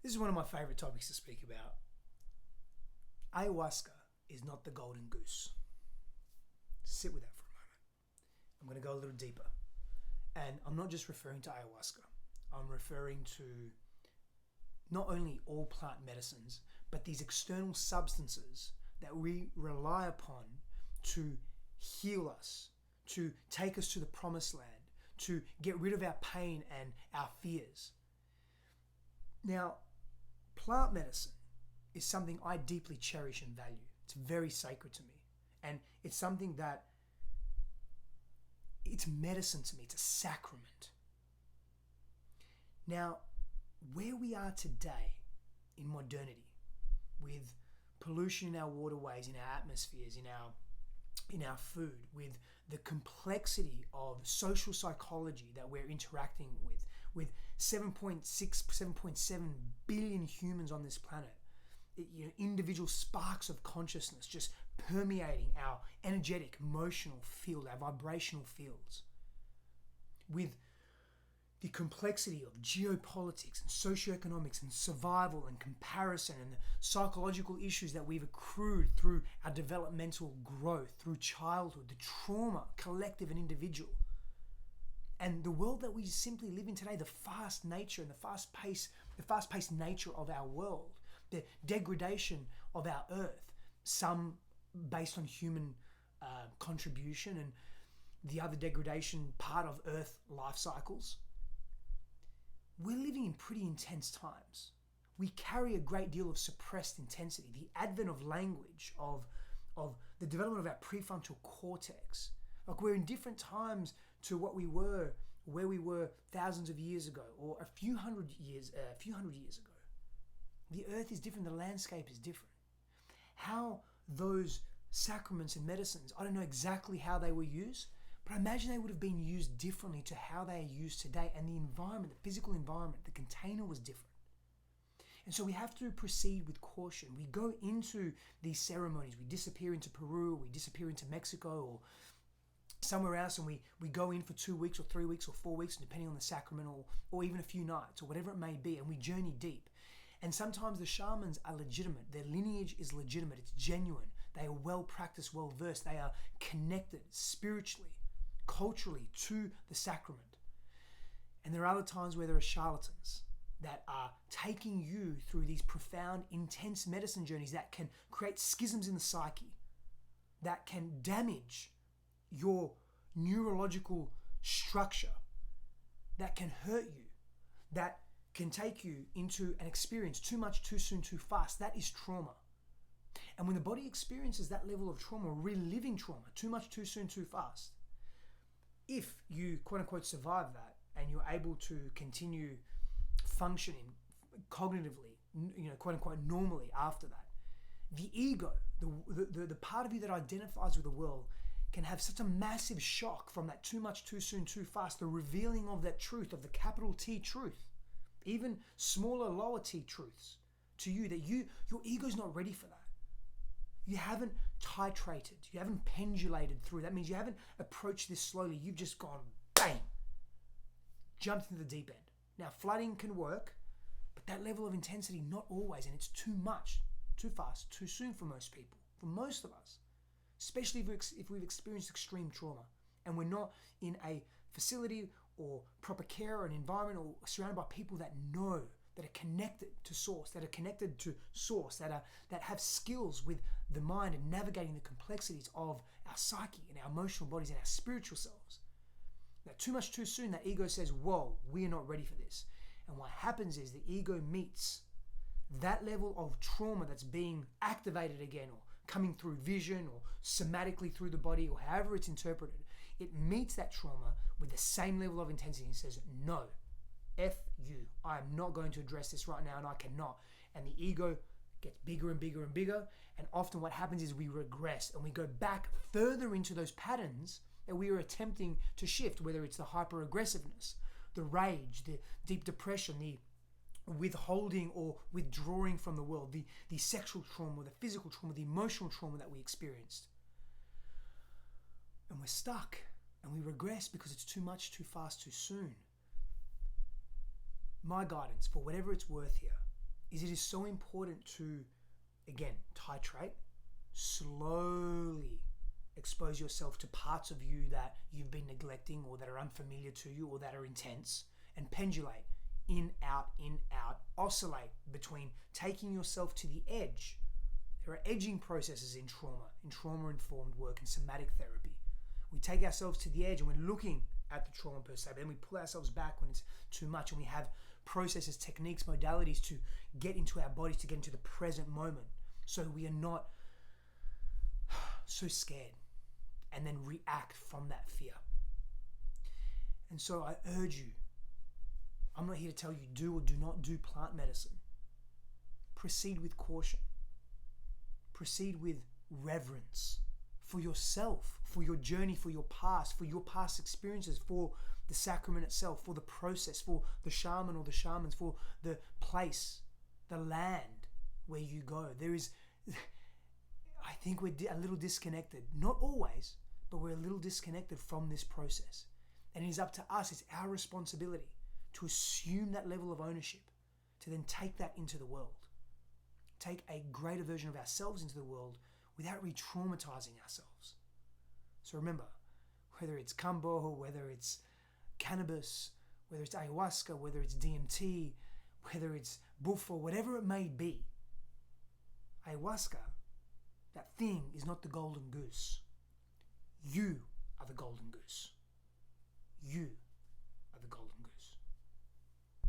This is one of my favorite topics to speak about. Ayahuasca is not the golden goose. Sit with that for a moment. I'm going to go a little deeper. And I'm not just referring to ayahuasca. I'm referring to not only all plant medicines, but these external substances that we rely upon to heal us, to take us to the promised land, to get rid of our pain and our fears. Now, plant medicine is something I deeply cherish and value. It's very sacred to me. And it's something that, it's medicine to me. It's a sacrament. Now, where we are today in modernity, with pollution in our waterways, in our atmospheres, in our food, with the complexity of social psychology that we're interacting with 7.6, 7.7 billion humans on this planet, individual sparks of consciousness just permeating our energetic, emotional field, our vibrational fields, with the complexity of geopolitics and socioeconomics and survival and comparison and the psychological issues that we've accrued through our developmental growth, through childhood, the trauma, collective and individual. And the world that we simply live in today, the fast nature and the fast-paced nature of our world, the degradation of our earth, some based on human contribution and the other degradation part of earth life cycles. We're living in pretty intense times. We carry a great deal of suppressed intensity. The advent of language, of the development of our prefrontal cortex. Like, we're in different times to where we were thousands of years ago, or a few hundred years ago. The earth is different. The landscape is different. How those sacraments and medicines, I don't know exactly how they were used, but I imagine they would have been used differently to how they are used today. And the environment, the physical environment, the container was different. And so we have to proceed with caution. We go into these ceremonies. We disappear into Peru, we disappear into Mexico or somewhere else, and we go in for 2 weeks or 3 weeks or 4 weeks, depending on the sacrament, or even a few nights or whatever it may be, and we journey deep. And sometimes the shamans are legitimate. Their lineage is legitimate. It's genuine. They are well practiced, well versed. They are connected spiritually, culturally to the sacrament. And there are other times where there are charlatans that are taking you through these profound, intense medicine journeys that can create schisms in the psyche, that can damage your neurological structure, that can hurt you, that can take you into an experience too much, too soon, too fast. That is trauma. And when the body experiences that level of trauma, reliving trauma, too much, too soon, too fast, if you quote unquote survive that and you're able to continue functioning cognitively, quote unquote normally after that, the ego, the part of you that identifies with the world, can have such a massive shock from that too much, too soon, too fast, the revealing of that truth, of the capital T truth, even smaller, lower T truths to you, that your ego's not ready for that. You haven't titrated, you haven't pendulated through. That means you haven't approached this slowly. You've just gone bang, jumped into the deep end. Now, flooding can work, but that level of intensity, not always, and it's too much, too fast, too soon for most people, for most of us, especially if we've experienced extreme trauma and we're not in a facility or proper care or an environment or surrounded by people that know, that are connected to source, that have skills with the mind and navigating the complexities of our psyche and our emotional bodies and our spiritual selves. Now, too much too soon, that ego says, whoa, we are not ready for this. And what happens is the ego meets that level of trauma that's being activated again, or coming through vision or somatically through the body, or however it's interpreted. It meets that trauma with the same level of intensity and says, no, F you. I am not going to address this right now, and I cannot. And the ego gets bigger and bigger and bigger. And often what happens is we regress and we go back further into those patterns that we are attempting to shift, whether it's the hyper-aggressiveness, the rage, the deep depression, the withholding or withdrawing from the world, the sexual trauma, the physical trauma, the emotional trauma that we experienced. And we're stuck and we regress because it's too much, too fast, too soon. My guidance, for whatever it's worth here, is it is so important to, again, titrate, slowly expose yourself to parts of you that you've been neglecting or that are unfamiliar to you or that are intense, and pendulate in, out, oscillate between taking yourself to the edge. There are edging processes in trauma-informed work and somatic therapy. We take ourselves to the edge and we're looking at the trauma per se, but then we pull ourselves back when it's too much, and we have processes, techniques, modalities to get into our bodies, to get into the present moment, so we are not so scared and then react from that fear. And so I urge you, I'm not here to tell you do or do not do plant medicine. Proceed with caution. Proceed with reverence for yourself, for your journey, for your past experiences, for the sacrament itself, for the process, for the shaman or the shamans, for the place, the land where you go. I think we're a little disconnected. Not always, but we're a little disconnected from this process. And it is up to us, it's our responsibility to assume that level of ownership, to then take that into the world. Take a greater version of ourselves into the world without re-traumatizing ourselves. So remember, whether it's kambo, whether it's cannabis, whether it's ayahuasca, whether it's DMT, whether it's bufo, whatever it may be, ayahuasca, that thing is not the golden goose. You are the golden goose. You are the golden goose.